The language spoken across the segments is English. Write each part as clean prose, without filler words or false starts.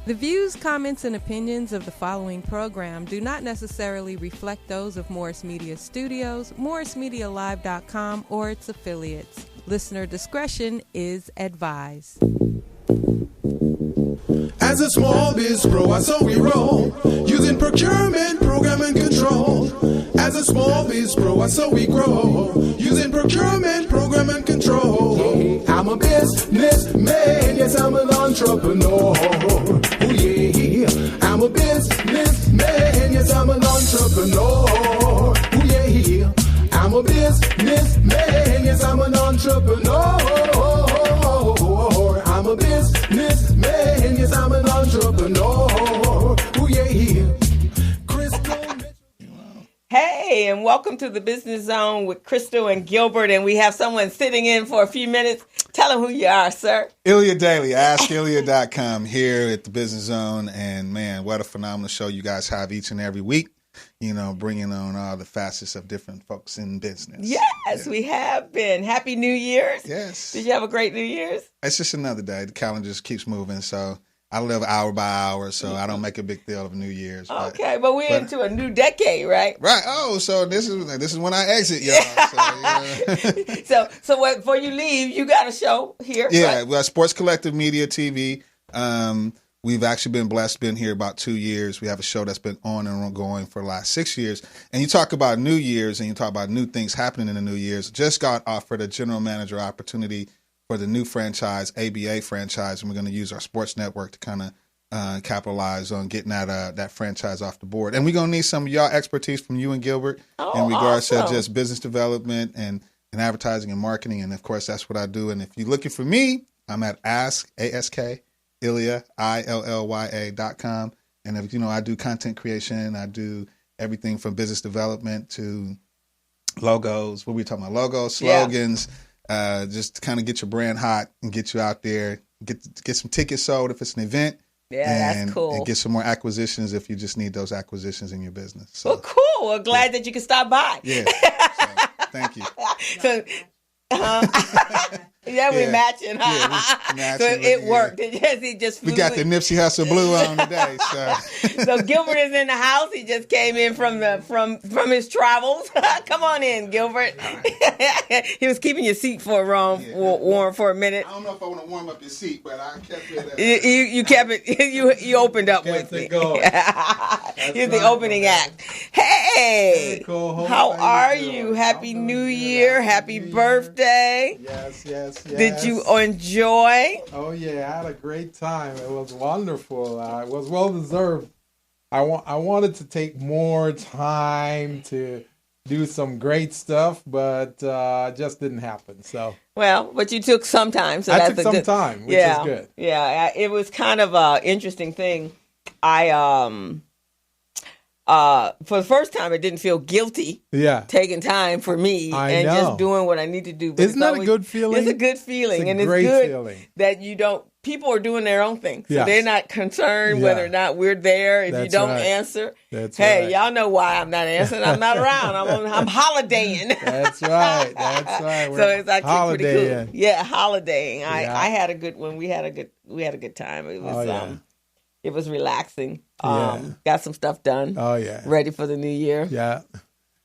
The views, comments, and opinions of the following program do not necessarily reflect those of Morris Media Studios, MorrisMediaLive.com, or its affiliates. Listener discretion is advised. As a small biz pro, I saw we roll, using procurement, program, and control. As a small biz pro, I saw we grow, using procurement, program, and control. I'm a businessman, yes, I'm an entrepreneur. Oh yeah, I'm a businessman, yes, I'm an entrepreneur. Oh yeah, I'm a businessman, yes, I'm an entrepreneur. I'm a businessman, yes, I'm an entrepreneur. Oh yeah, Hey, and welcome to the Business Zone with Crystal and Gilbert, and we have someone sitting in for a few minutes. Tell them who you are, sir. Ilya Daily, AskIlya.com here at the Business Zone, and man, what a phenomenal show you guys have each and every week. You know, bringing on all the facets of different folks in business. Yes, we have been. Happy New Year's. Yes. Did you have a great New Year's? It's just another day. The calendar just keeps moving, so I live hour by hour, so I don't make a big deal of New Year's. Okay, but we're into a new decade, right? Right. Oh, so this is when I exit, y'all. So, yeah. so before you leave, you got a show here. Yeah, right? we got Sports Collective Media TV. We've actually been blessed, been here about 2 years. We have a show that's been on and ongoing for the last 6 years. And you talk about New Year's and you talk about new things happening in the New Year's. Just got offered a general manager opportunity for the new franchise, ABA franchise, and we're going to use our sports network to kind of capitalize on getting that franchise off the board. And we're going to need some of y'all expertise from you and Gilbert in regards to just business development and advertising and marketing. And, of course, that's what I do. And if you're looking for me, I'm at Ilya, ILLYA.com. And if I do content creation, I do everything from business development to logos. What were we talking about? Logos, slogans, just to kind of get your brand hot and get you out there, get some tickets sold if it's an event. Yeah, that's cool. And get some more acquisitions if you just need those acquisitions in your business. So, well, cool. Well, glad that you could stop by. Yeah. So, thank you. So, we matching, huh? Yeah, matching, so it worked. He just flew we got the Nipsey Hussle blue on today. So Gilbert is in the house. He just came in from his travels. Come on in, Gilbert. He was keeping your seat warm for a minute. I don't know if I want to warm up your seat, but I kept it. You kept it. You opened up with me. Here's the opening act. Hey, how are you? Happy New Year. Happy birthday. Yes. Did you enjoy? Oh, yeah. I had a great time. It was wonderful. It was well-deserved. I wanted to take more time to do some great stuff, but just didn't happen. So but you took some time. So I took some time, which is good. Yeah, it was kind of an interesting thing. For the first time, I didn't feel guilty taking time for me just doing what I need to do. But Isn't that a good feeling? It's a good feeling. It's a and great it's good feeling. That people are doing their own thing. So they're not concerned whether or not we're there. If you don't answer, y'all know why I'm not answering. I'm not around. I'm holidaying. That's right. So it's actually pretty cool. Yeah, holidaying. Yeah. I had a good one. We had a good time. It was it was relaxing. Got some stuff done. Oh yeah. Ready for the new year. Yeah.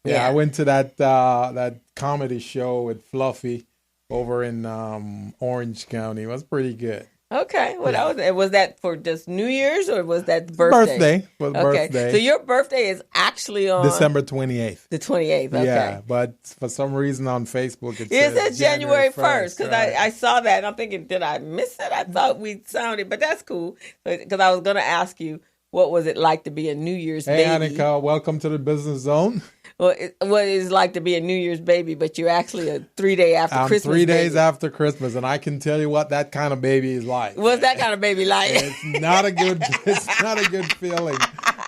I went to that comedy show with Fluffy over in Orange County. It was pretty good. Okay. Well, was that for just New Year's or was that birthday? Birthday. So your birthday is actually on December 28th. The 28th. Okay. Yeah, but for some reason on Facebook it says January 1st because I saw that and I'm thinking, did I miss it? I thought we sounded, but that's cool because I was going to ask you, what was it like to be a New Year's baby? Hey, Annika, welcome to the Business Zone. Well, what is like to be a New Year's baby, but you're actually a 3 day after Christmas 3 days baby. After Christmas, and I can tell you what that kind of baby is like. What's that kind of baby like? It's not a good feeling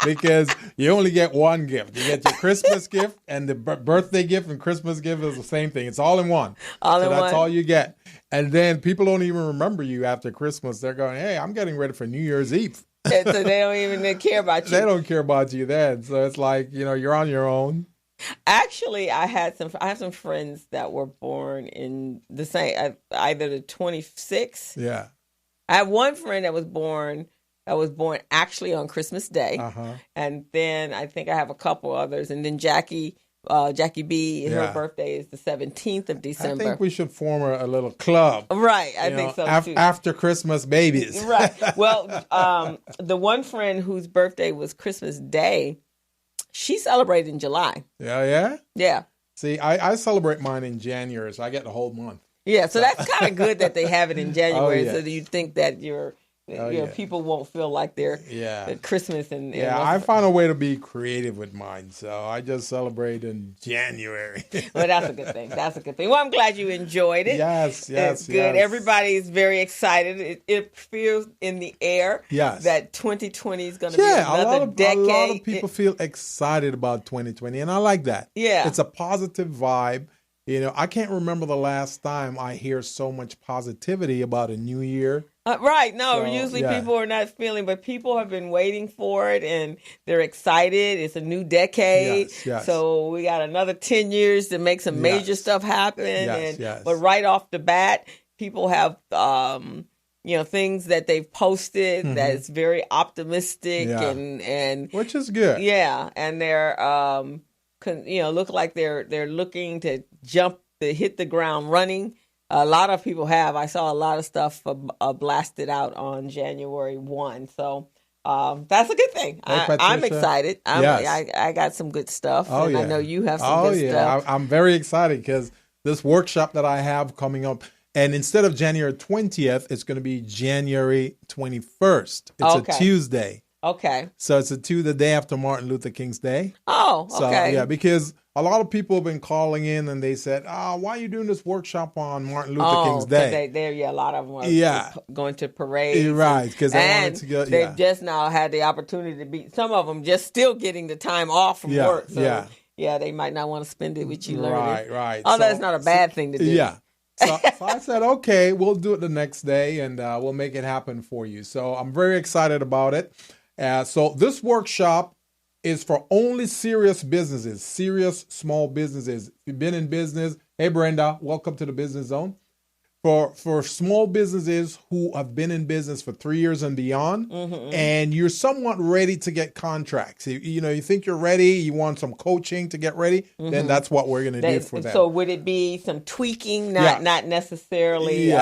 because you only get one gift. You get your Christmas gift and the birthday gift and Christmas gift is the same thing. It's all in one. That's all you get. And then people don't even remember you after Christmas. They're going, hey, I'm getting ready for New Year's Eve. So they don't even care about you. They don't care about you then. So it's like, you're on your own. Actually, I have some friends that were born in the same, either the 26th. Yeah. I have one friend that was born that was born actually on Christmas Day. And then I think I have a couple others. And then Jackie B, her birthday is the 17th of December. I think we should form a little club. Right, I think so too. After Christmas babies. Right. Well, the one friend whose birthday was Christmas Day, she celebrated in July. Yeah? Yeah. See, I celebrate mine in January, so I get the whole month. Yeah, so that's kind of good that they have it in January, so that you think that people won't feel like they're Christmas and I found a way to be creative with mine, so I just celebrate in January. Well, that's a good thing. That's a good thing. Well, I'm glad you enjoyed it. Yes. It's good. Everybody's very excited. It feels in the air that 2020 is going to be another decade. A lot of people feel excited about 2020, and I like that. Yeah. It's a positive vibe. I can't remember the last time I hear so much positivity about a new year. Right. No, usually people are not feeling, but people have been waiting for it and they're excited. It's a new decade. Yes. So we got another 10 years to make some major stuff happen. But right off the bat, people have, things that they've posted that's very optimistic and which is good. Yeah. And they're, look like they're looking to hit the ground running. A lot of people have. I saw a lot of stuff blasted out on January 1. So that's a good thing. I'm excited. I got some good stuff. I know you have some good stuff. I'm very excited because this workshop that I have coming up, and instead of January 20th, it's going to be January 21st. It's a Tuesday. Okay. So it's the day after Martin Luther King's Day. Oh, okay. So, because a lot of people have been calling in and they said, why are you doing this workshop on Martin Luther King's Day? A lot of them are going to parades. Right, because they wanted to go. They've just now had the opportunity to be, some of them just still getting the time off from work. So, they might not want to spend it with you learning. Right. Although it's not a bad thing to do. Yeah. So I said, okay, we'll do it the next day and we'll make it happen for you. So I'm very excited about it. So this workshop is for only serious businesses, serious small businesses. If you've been in business, hey Brenda, welcome to the Business Zone. For small businesses who have been in business for 3 years and beyond, and you're somewhat ready to get contracts. You think you're ready, you want some coaching to get ready, then that's what we're going to do for them. So would it be some tweaking, not necessarily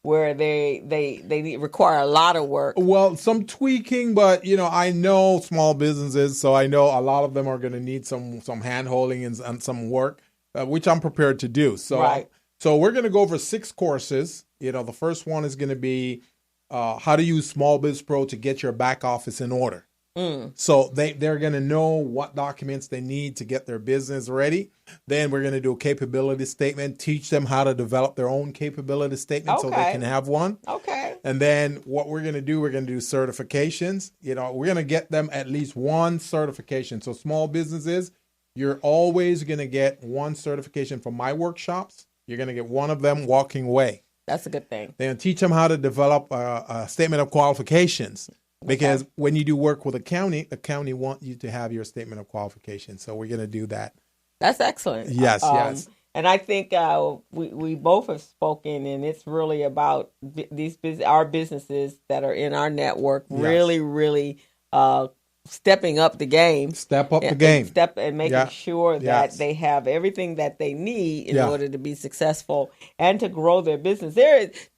where they require a lot of work? Well, some tweaking, but I know small businesses, so I know a lot of them are going to need some hand-holding and some work, which I'm prepared to do. So we're going to go over 6 courses. The first one is going to be how to use Small Biz Pro to get your back office in order. So they're going to know what documents they need to get their business ready. Then we're going to do a capability statement, teach them how to develop their own capability statement so they can have one. Okay. And then what we're going to do certifications. We're going to get them at least one certification. So small businesses, you're always going to get one certification from my workshops. You're going to get one of them walking away. That's a good thing. They're going to teach them how to develop a statement of qualifications. Because when you do work with the county wants you to have your statement of qualifications. So we're going to do that. That's excellent. Yes. And I think we both have spoken, and it's really about our businesses that are in our network really stepping up the game. Step up the game. And making sure that they have everything that they need in order to be successful and to grow their business.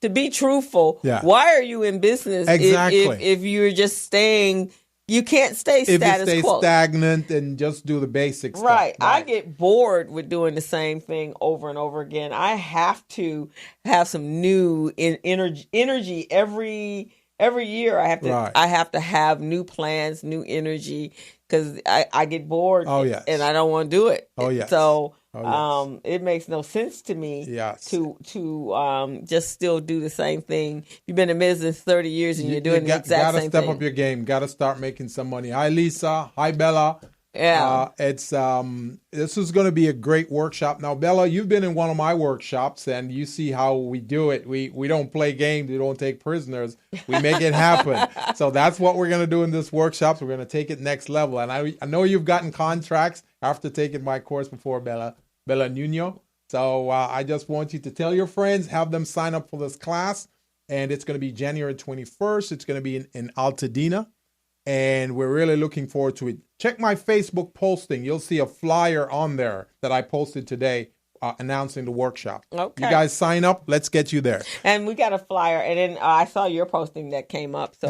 To be truthful, why are you in business if you're just staying? You can't stay status quo. If you stay stagnant and just do the basic stuff. Right. I get bored with doing the same thing over and over again. I have to have some new energy every year. I have to have new plans, new energy, because I get bored and I don't want to do it. So it makes no sense to me to just still do the same thing. You've been in business 30 years and you're doing the exact same thing. Got to step up your game. Got to start making some money. Hi, Lisa. Hi, Bella. Yeah. This is going to be a great workshop. Now, Bella, you've been in one of my workshops and you see how we do it. We don't play games. We don't take prisoners. We make it happen. So that's what we're going to do in this workshop. We're going to take it next level. And I know you've gotten contracts after taking my course before, Bella Nuno. So I just want you to tell your friends, have them sign up for this class. and it's going to be January 21st. It's going to be in Altadena, and we're really looking forward to it. Check my Facebook posting. You'll see a flyer on there that I posted today announcing the workshop. Okay. You guys sign up. Let's get you there. And we got a flyer, and then I saw your posting that came up. So,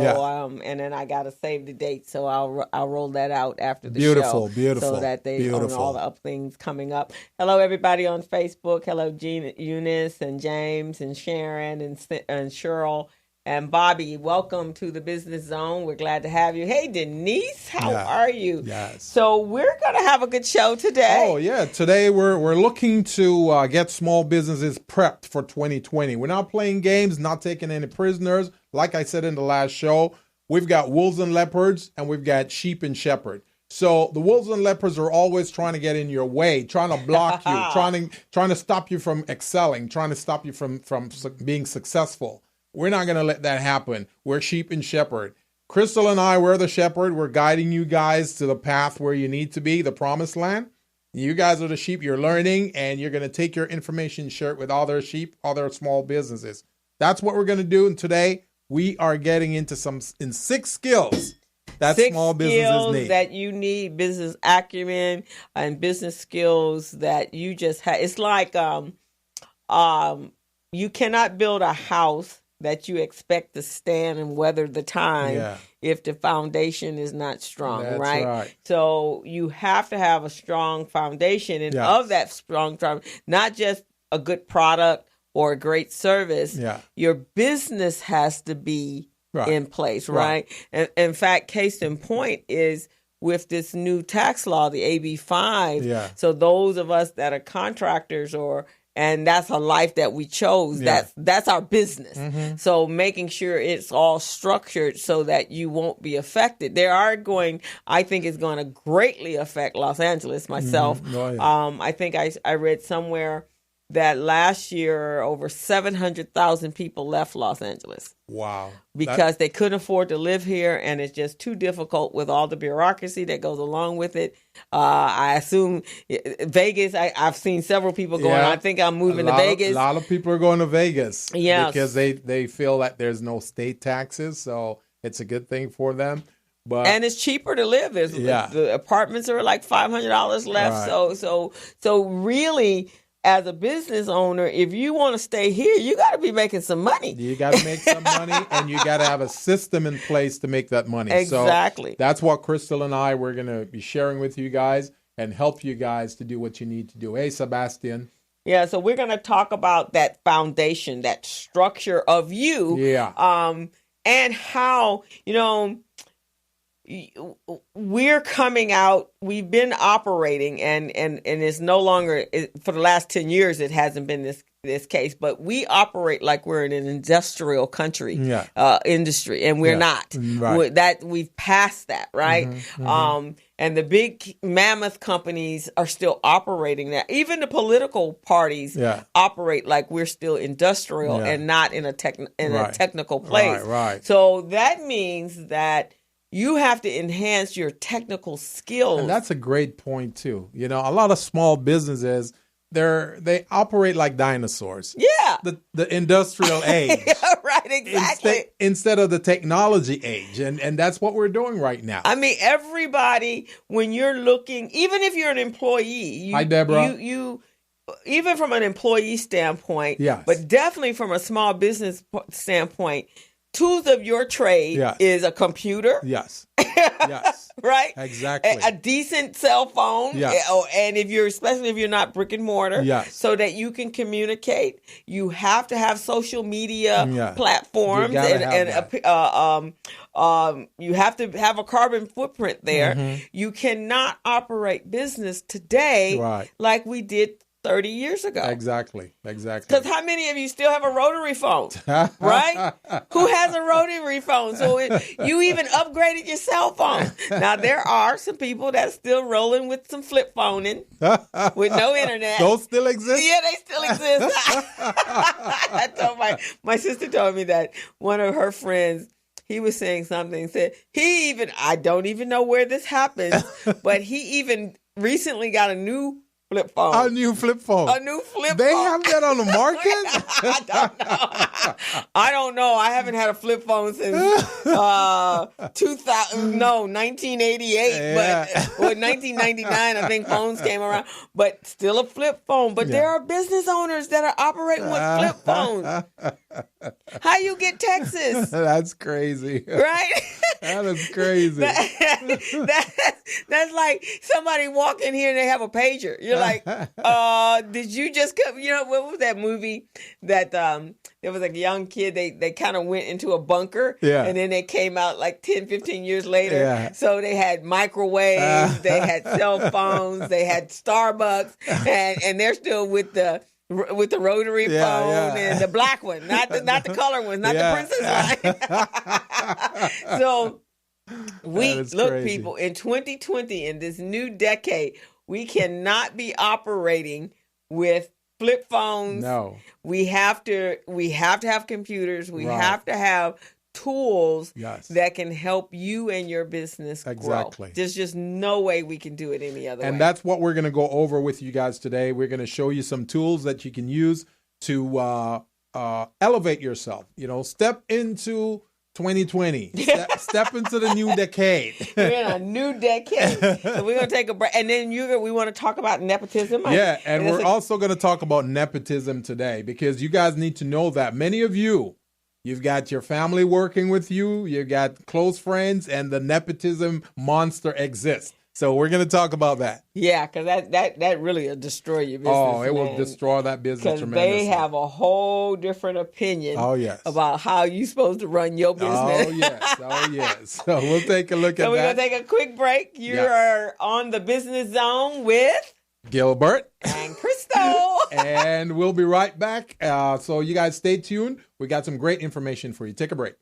and then I got to save the date, so I'll roll that out after the show. Beautiful. So that they own all the up things coming up. Hello, everybody on Facebook. Hello, Eunice and James and Sharon and Cheryl. And Bobby, welcome to the Business Zone. We're glad to have you. Hey, Denise, how are you? Yes. So we're going to have a good show today. Oh, yeah. Today we're looking to get small businesses prepped for 2020. We're not playing games, not taking any prisoners. Like I said in the last show, we've got wolves and leopards, and we've got sheep and shepherd. So the wolves and leopards are always trying to get in your way, trying to block you, trying to stop you from excelling, trying to stop you from being successful. We're not going to let that happen. We're sheep and shepherd. Crystal and I, we're the shepherd. We're guiding you guys to the path where you need to be, the promised land. You guys are the sheep. You're learning, and you're going to take your information, share it with other sheep, other small businesses. That's what we're going to do. And today, we are getting into 6 skills that small businesses need. That you need, business acumen and business skills that you just have. It's like you cannot build a house that you expect to stand and weather the time if the foundation is not strong, right? So you have to have a strong foundation, and of that strong foundation, not just a good product or a great service, your business has to be in place, right? And in fact, case in point is with this new tax law, the AB 5. So those of us that are contractors and that's a life that we chose. That's our business. Mm-hmm. So making sure it's all structured so that you won't be affected. I think it's going to greatly affect Los Angeles myself. Mm-hmm. I think I read somewhere that last year over 700,000 people left Los Angeles. Wow. Because they couldn't afford to live here, and it's just too difficult with all the bureaucracy that goes along with it. I assume Vegas, I've seen several people going, I think I'm moving to Vegas. A lot of people are going to Vegas because they feel that there's no state taxes, so it's a good thing for them. And it's cheaper to live. The apartments are like $500 left. Right. So really, as a business owner, if you want to stay here, you got to be making some money. You got to make some money, and you got to have a system in place to make that money. Exactly. So that's what Crystal and I, we're going to be sharing with you guys and help you guys to do what you need to do. Hey, Sebastian. Yeah, so we're going to talk about that foundation, that structure of you. And how, we're coming out, we've been operating and it's no longer, for the last 10 years, it hasn't been this case, but we operate like we're in an industrial industry, and we're not. Right. We've passed that, right? Mm-hmm. And the big mammoth companies are still operating that. Even the political parties operate like we're still industrial and not in a technical place. Right. So that means that you have to enhance your technical skills. And that's a great point, too. A lot of small businesses, they operate like dinosaurs. Yeah. The industrial age. Right, exactly. Instead of the technology age. And that's what we're doing right now. I mean, everybody, when you're looking, even if you're an employee. Hi, Deborah. You even from an employee standpoint, yes, but definitely from a small business standpoint, tools of your trade is a computer. Yes. Yes. Right? Exactly. A decent cell phone. Yes. And especially if you're not brick and mortar. Yes. So that you can communicate. You have to have social media platforms. You have to have a carbon footprint there. Mm-hmm. You cannot operate business today like we did 30 years ago. Exactly. Because how many of you still have a rotary phone? Right? Who has a rotary phone? So you even upgraded your cell phone. Now, there are some people that are still rolling with some flip phoning with no internet. Those still exist? Yeah, they still exist. I told my sister told me that one of her friends, he was saying something, said I don't even know where this happened, but he even recently got a new flip phone. A new flip phone. A new flip phone. They have that on the market? I don't know. I haven't had a flip phone since 1988. Yeah. But 1999, I think phones came around. But still a flip phone. But there are business owners that are operating with flip phones. How you get Texas? That's crazy. Right? That is crazy. That's like somebody walk in here and they have a pager. You're like, did you just come? You know, what was that movie that there was a young kid, they kind of went into a bunker and then they came out like 10, 15 years later. Yeah. So they had microwaves, they had cell phones, they had Starbucks, and they're still with the rotary phone and the black one, not the color one, not the princess line. So look, people, in 2020, in this new decade, we cannot be operating with flip phones. No. We have to have computers. We have to have tools that can help you and your business grow. Exactly. There's just no way we can do it any other way. And that's what we're going to go over with you guys today. We're going to show you some tools that you can use to elevate yourself. You know, step into 2020. Step into the new decade. We're in a new decade. So we're going to take a break. And then we want to talk about nepotism. And we're also going to talk about nepotism today, because you guys need to know that many of you've got your family working with you, you've got close friends, and the nepotism monster exists. So we're going to talk about that. Yeah, because that really will destroy your business. Oh, it will destroy that business tremendously. Because they have a whole different opinion about how you're supposed to run your business. Oh, yes. So we'll take a look at that. So we're going to take a quick break. You are on the Business Zone with Gilbert and Crystal. And we'll be right back. So you guys stay tuned. We got some great information for you. Take a break.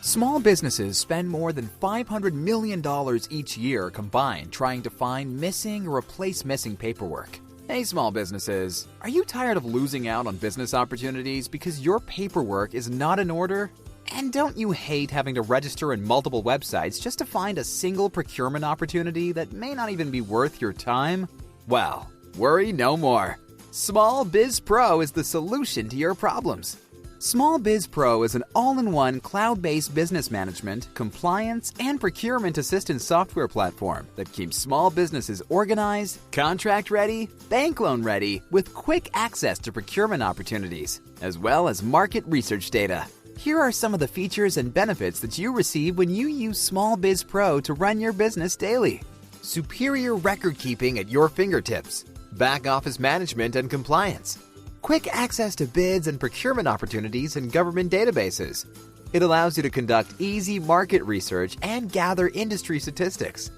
Small businesses spend more than $500 million each year combined trying to find missing or replace missing paperwork. Hey, small businesses, are you tired of losing out on business opportunities because your paperwork is not in order? And don't you hate having to register in multiple websites just to find a single procurement opportunity that may not even be worth your time? Well, worry no more. Small Biz Pro is the solution to your problems. Small Biz Pro is an all-in-one cloud-based business management, compliance, and procurement assistance software platform that keeps small businesses organized, contract-ready, bank loan-ready, with quick access to procurement opportunities, as well as market research data. Here are some of the features and benefits that you receive when you use Small Biz Pro to run your business daily. Superior record keeping at your fingertips, back office management and compliance, quick access to bids and procurement opportunities in government databases. It allows you to conduct easy market research and gather industry statistics.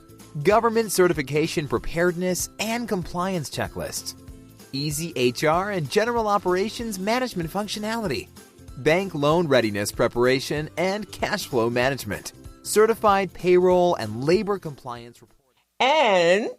Government certification preparedness and compliance checklists. Easy HR and general operations management functionality. Bank loan readiness preparation and cash flow management. Certified payroll and labor compliance reporting. And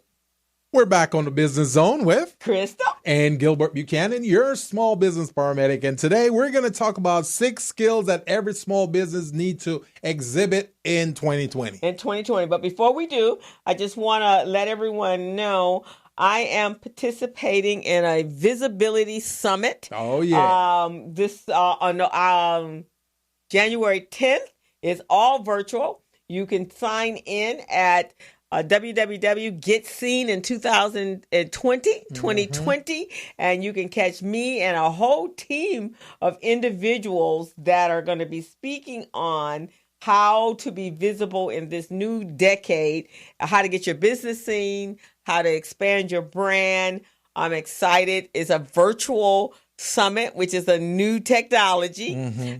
we're back on the Business Zone with Crystal and Gilbert Buchanan, your small business paramedic. And today we're going to talk about 6 skills that every small business needs to exhibit in 2020. In 2020. But before we do, I just want to let everyone know I am participating in a visibility summit. Oh, yeah. This on January 10th is all virtual. You can sign in at www.getseen in 2020, and you can catch me and a whole team of individuals that are going to be speaking on how to be visible in this new decade, how to get your business seen, how to expand your brand. I'm excited. It's a virtual Summit, which is a new technology.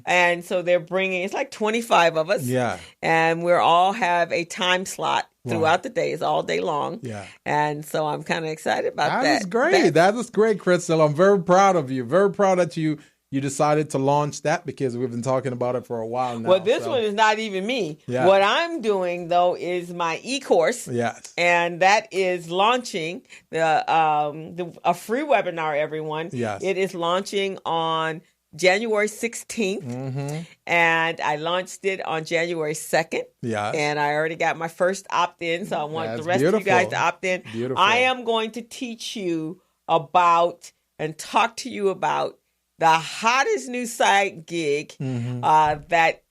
And so they're bringing, it's like 25 of us. Yeah. And we're all have a time slot throughout the day. It's all day long. Yeah. And so I'm kind of excited about that. That is great. That is great, Crystal. I'm very proud of you. Very proud that you decided to launch that, because we've been talking about it for a while now. Well, this one is not even me. Yeah. What I'm doing, though, is my e-course. Yes. And that is launching a free webinar, everyone. Yes. It is launching on January 16th. And I launched it on January 2nd. Yeah. And I already got my first opt-in, so I want That's the rest of you guys to opt in. Beautiful. I am going to teach you about and talk to you about the hottest new side gig that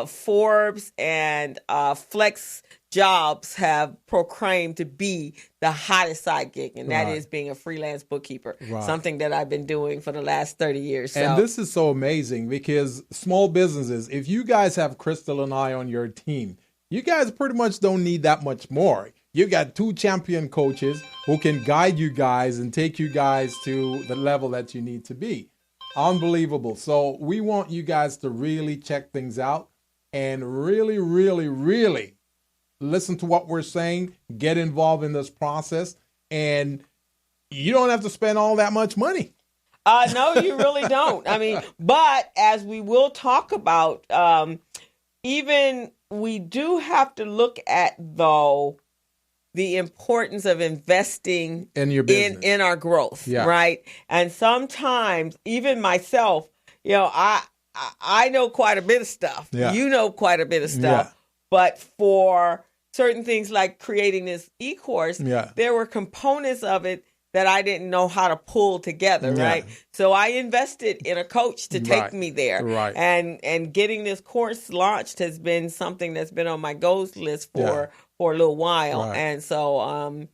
Forbes and Flex Jobs have proclaimed to be the hottest side gig, and that is being a freelance bookkeeper, something that I've been doing for the last 30 years. So. And this is so amazing, because small businesses, if you guys have Crystal and I on your team, you guys pretty much don't need that much more. You got 2 champion coaches who can guide you guys and take you guys to the level that you need to be. Unbelievable. So we want you guys to really check things out and really, really, really listen to what we're saying, get involved in this process, and you don't have to spend all that much money. No, you really don't. I mean, but as we will talk about, even we do have to look at, though, the importance of investing in your business, in our growth, right? And sometimes, even myself, you know, I know quite a bit of stuff. Yeah. You know quite a bit of stuff. But for certain things like creating this e-course, there were components of it that I didn't know how to pull together, right? So I invested in a coach to take me there. Right. And getting this course launched has been something that's been on my goals list for a little while. Right. And so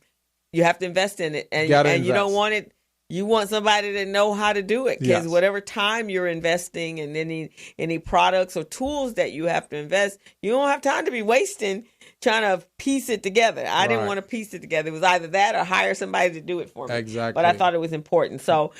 you have to invest in it. And you don't want it. You want somebody to know how to do it, because whatever time you're investing and any products or tools that you have to invest, you don't have time to be wasting trying to piece it together. I didn't want to piece it together. It was either that or hire somebody to do it for me. Exactly. But I thought it was important. So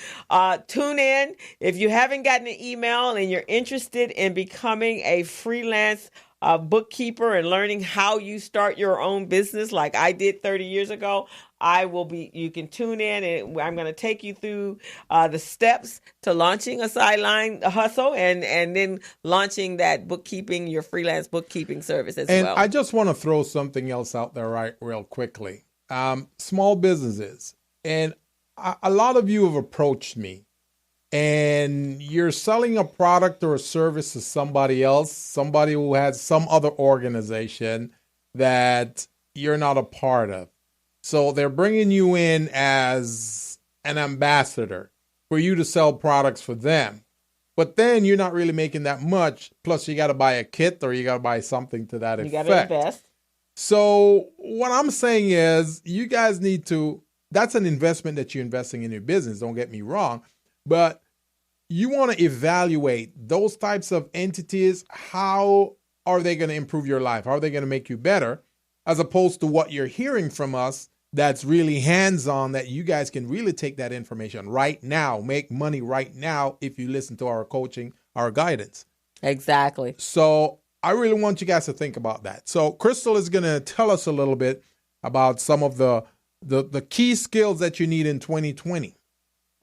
tune in. If you haven't gotten an email and you're interested in becoming a freelance bookkeeper and learning how you start your own business like I did 30 years ago, you can tune in, and I'm going to take you through the steps to launching a sideline hustle and then launching that bookkeeping, your freelance bookkeeping service as well. And I just want to throw something else out there real quickly. Small businesses. And a lot of you have approached me, and you're selling a product or a service to somebody else, somebody who has some other organization that you're not a part of. So they're bringing you in as an ambassador for you to sell products for them. But then you're not really making that much. Plus, you got to buy a kit or you got to buy something to that effect. You got to invest. So what I'm saying is you guys need to, that's an investment that you're investing in your business. Don't get me wrong. But you want to evaluate those types of entities. How are they going to improve your life? How are they going to make you better? As opposed to what you're hearing from us that's really hands-on, that you guys can really take that information right now, make money right now if you listen to our coaching, our guidance. Exactly. So I really want you guys to think about that. So Crystal is going to tell us a little bit about some of the key skills that you need in 2020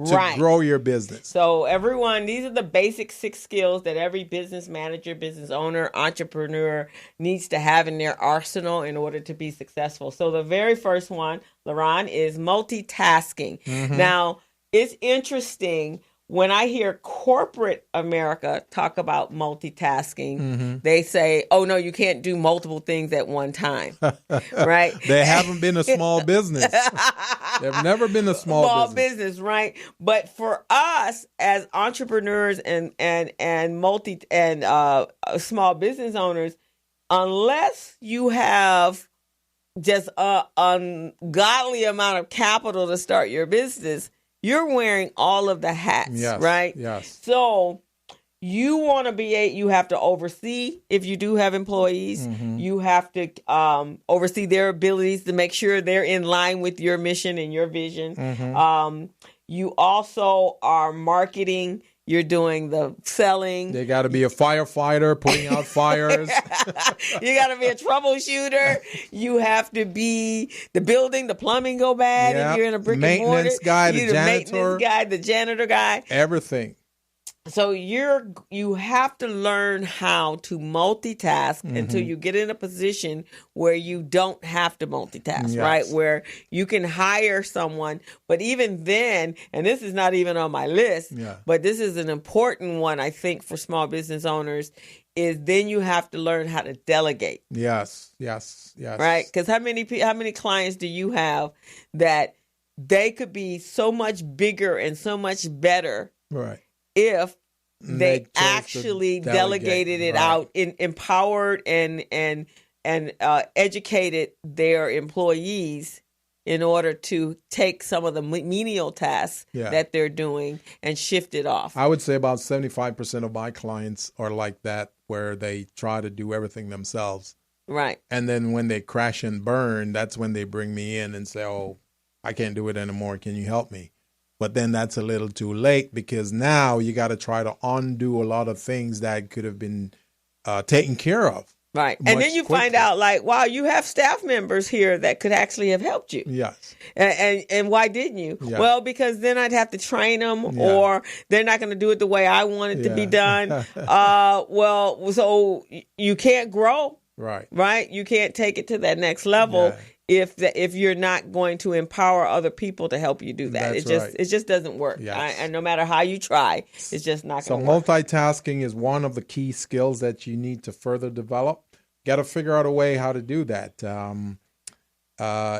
to grow your business. So everyone, these are the basic 6 skills that every business manager, business owner, entrepreneur needs to have in their arsenal in order to be successful. So the very first one, LaRon, is multitasking. Mm-hmm. Now, it's interesting. When I hear corporate America talk about multitasking, they say, oh, no, you can't do multiple things at one time, right? They haven't been a small business. They've never been a small business, right? But for us as entrepreneurs and small business owners, unless you have just an ungodly amount of capital to start your business, you're wearing all of the hats, right? Yes. So you want to you have to oversee if you do have employees. Mm-hmm. You have to oversee their abilities to make sure they're in line with your mission and your vision. Mm-hmm. You also are marketing. You're doing the selling. They got to be a firefighter, putting out fires. You got to be a troubleshooter. You have to be the building, the plumbing go bad. If you're in a brick and mortar. Maintenance guy, the janitor. Maintenance guy, the janitor guy. Everything. So you have to learn how to multitask until you get in a position where you don't have to multitask, right? Where you can hire someone. But even then, and this is not even on my list, but this is an important one, I think, for small business owners, is then you have to learn how to delegate. Yes. Right? Because how many clients do you have that they could be so much bigger and so much better, right, if they actually delegated it out, empowered and educated their employees in order to take some of the menial tasks that they're doing and shift it off. I would say about 75% of my clients are like that, where they try to do everything themselves. Right. And then when they crash and burn, that's when they bring me in and say, oh, I can't do it anymore. Can you help me? But then that's a little too late, because now you got to try to undo a lot of things that could have been taken care of. Right. And then you find out, like, wow, you have staff members here that could actually have helped you. Yes. And why didn't you? Yeah. Well, because then I'd have to train them, or they're not going to do it the way I want it to be done. Well, so you can't grow. Right. Right. You can't take it to that next level. Yeah. If you're not going to empower other people to help you do that. It just doesn't work. Yes. And no matter how you try, it's just not going to work. So multitasking is one of the key skills that you need to further develop. Got to figure out a way how to do that.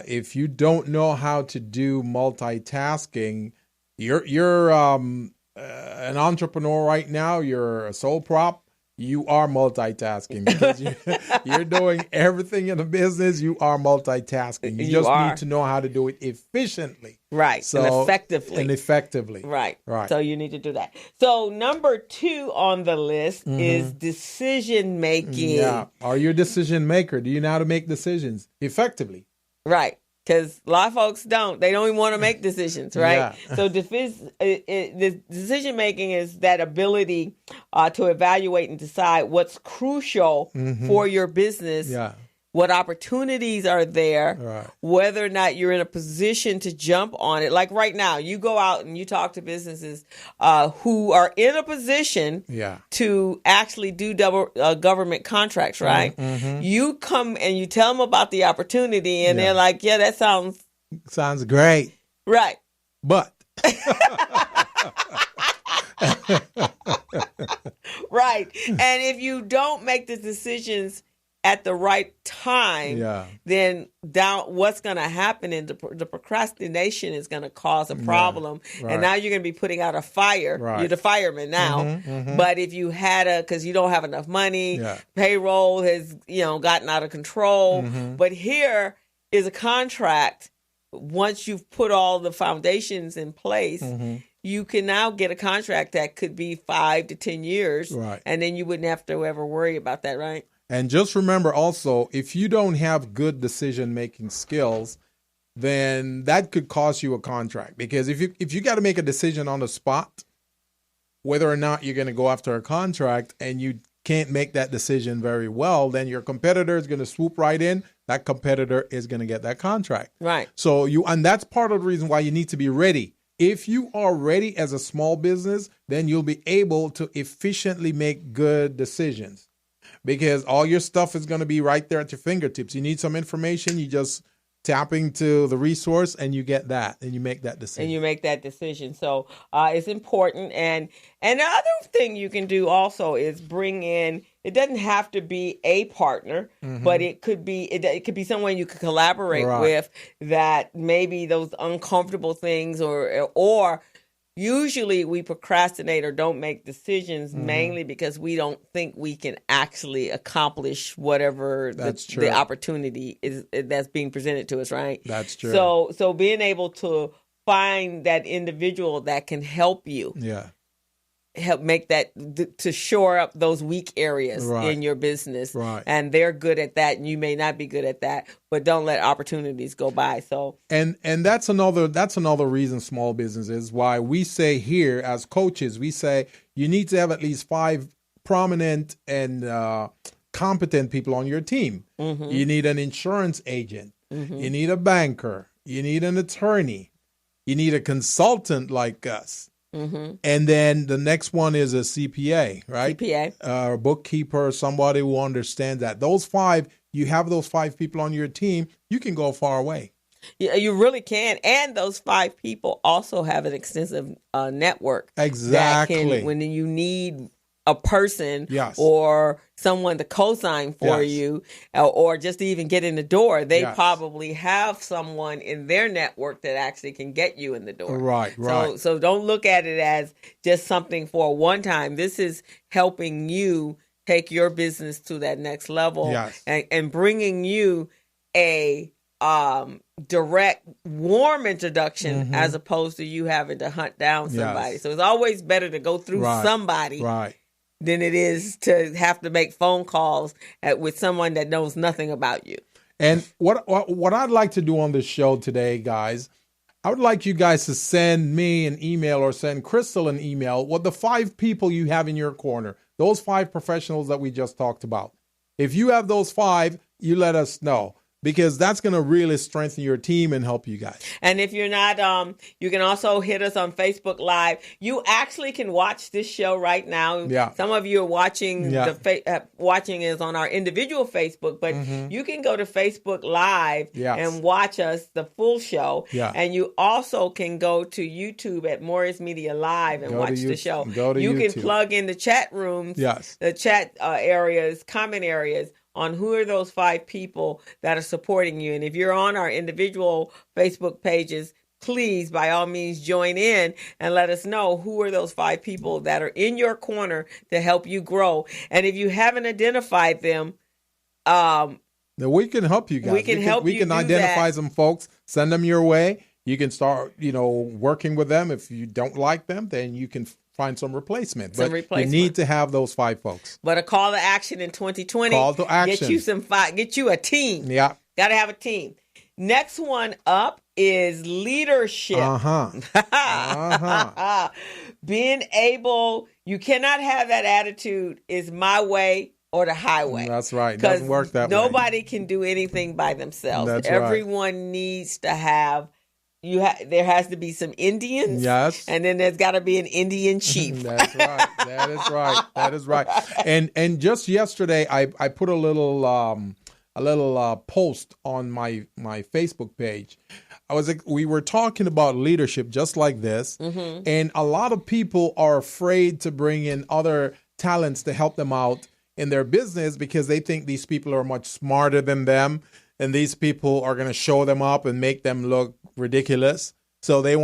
If you don't know how to do multitasking, you're an entrepreneur right now. You're a sole prop. You are multitasking, because you're doing everything in the business. You are multitasking. You just need to know how to do it efficiently. Right. And effectively. Right. So you need to do that. So number 2 on the list is decision making. Yeah. Are you a decision maker? Do you know how to make decisions effectively? Right. Because a lot of folks don't. They don't even want to make decisions, right? Yeah. So the decision making is that ability to evaluate and decide what's crucial for your business, what opportunities are there, whether or not you're in a position to jump on it. Like right now, you go out and you talk to businesses who are in a position to actually do government contracts, right? You come and you tell them about the opportunity, and they're like, yeah, that sounds great. Right. But. Right. And if you don't make the decisions at the right time, then what's going to happen is the procrastination is going to cause a problem. And now you're going to be putting out a fire. You're the fireman now. But if you because you don't have enough money, payroll has, gotten out of control. But here is a contract. Once you've put all the foundations in place, you can now get a contract that could be 5 to 10 years. Right. And then you wouldn't have to ever worry about that, right? And just remember also, if you don't have good decision-making skills, then that could cost you a contract. Because if you got to make a decision on the spot, whether or not you're going to go after a contract, and you can't make that decision very well, then your competitor is going to swoop right in. That competitor is going to get that contract. Right. So and that's part of the reason why you need to be ready. If you are ready as a small business, then you'll be able to efficiently make good decisions. Because all your stuff is going to be right there at your fingertips. You need some information, you just tap into the resource and you get that, and you make that decision. So it's important. And the other thing you can do also is bring in, it doesn't have to be a partner, but it could be someone you could collaborate with, that maybe those uncomfortable things or usually we procrastinate or don't make decisions mainly because we don't think we can actually accomplish whatever the opportunity is that's being presented to us, right? That's true. So being able to find that individual that can help you help make that to shore up those weak areas in your business. And they're good at that, and you may not be good at that, but don't let opportunities go by. So and that's another reason small business is why we say here as coaches, we say you need to have at least 5 prominent and competent people on your team. You need an insurance agent. You need a banker. You need an attorney. You need a consultant like us. And then the next one is a CPA, right? CPA. A bookkeeper, somebody who understands that. Those 5, you have those 5 people on your team, you can go far away. Yeah, you really can. And those 5 people also have an extensive network. Exactly. That can, when you need a person or someone to co-sign for you or just to even get in the door, they probably have someone in their network that actually can get you in the door. Right. So don't look at it as just something for a one time. This is helping you take your business to that next level and bringing you a direct, warm introduction as opposed to you having to hunt down somebody. So it's always better to go through somebody than it is to have to make phone calls with someone that knows nothing about you. And what I'd like to do on this show today, guys, I would like you guys to send me an email or send Crystal an email with the 5 people you have in your corner, those 5 professionals that we just talked about. If you have those 5, you let us know, because that's going to really strengthen your team and help you guys. And if you're not, you can also hit us on Facebook Live. You actually can watch this show right now. Yeah. Some of you are watching watching is on our individual Facebook, but you can go to Facebook Live and watch us, the full show. Yeah. And you also can go to YouTube at Morris Media Live and watch the show. You can plug in the chat rooms, the chat areas, comment areas, on who are those 5 people that are supporting you. And if you're on our individual Facebook pages, please, by all means, join in and let us know who are those 5 people that are in your corner to help you grow. And if you haven't identified them, we can help you guys. We can identify some folks, send them your way. You can start, working with them. If you don't like them, then you can find some replacement. You need to have those 5 folks. But a call to action in 2020. Call to action. Get you a team. Yeah. Got to have a team. Next one up is leadership. Being able, you cannot have that attitude, is my way or the highway. That's right. It doesn't work that way. Nobody can do anything by themselves. That's Everyone needs to have there has to be some Indians. Yes. And then there's got to be an Indian chief. That's right. That is right. And just yesterday, I put a little post on my Facebook page. We were talking about leadership just like this. And a lot of people are afraid to bring in other talents to help them out in their business because they think these people are much smarter than them. And these people are going to show them up and make them look ridiculous. So they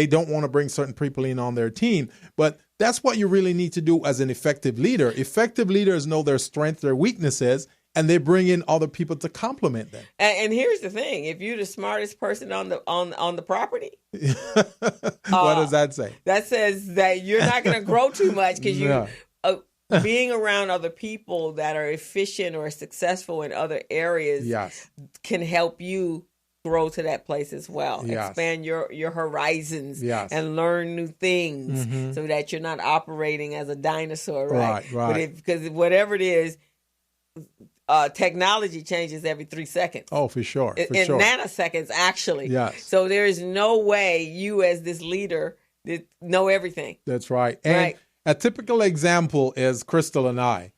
don't want to bring certain people in on their team. But that's what you really need to do as an effective leader. Effective leaders know their strengths, their weaknesses, and they bring in other people to complement them. And here's the thing: if you're the smartest person on the property, what does that say? That says that you're not going to grow too much because you. Being around other people that are efficient or successful in other areas can help you grow to that place as well. Expand your horizons and learn new things so that you're not operating as a dinosaur, right? Because whatever it is, technology changes every 3 seconds. Oh, for sure. In nanoseconds, actually. Yes. So there is no way you as this leader know everything. That's right. And a typical example is Crystal and I.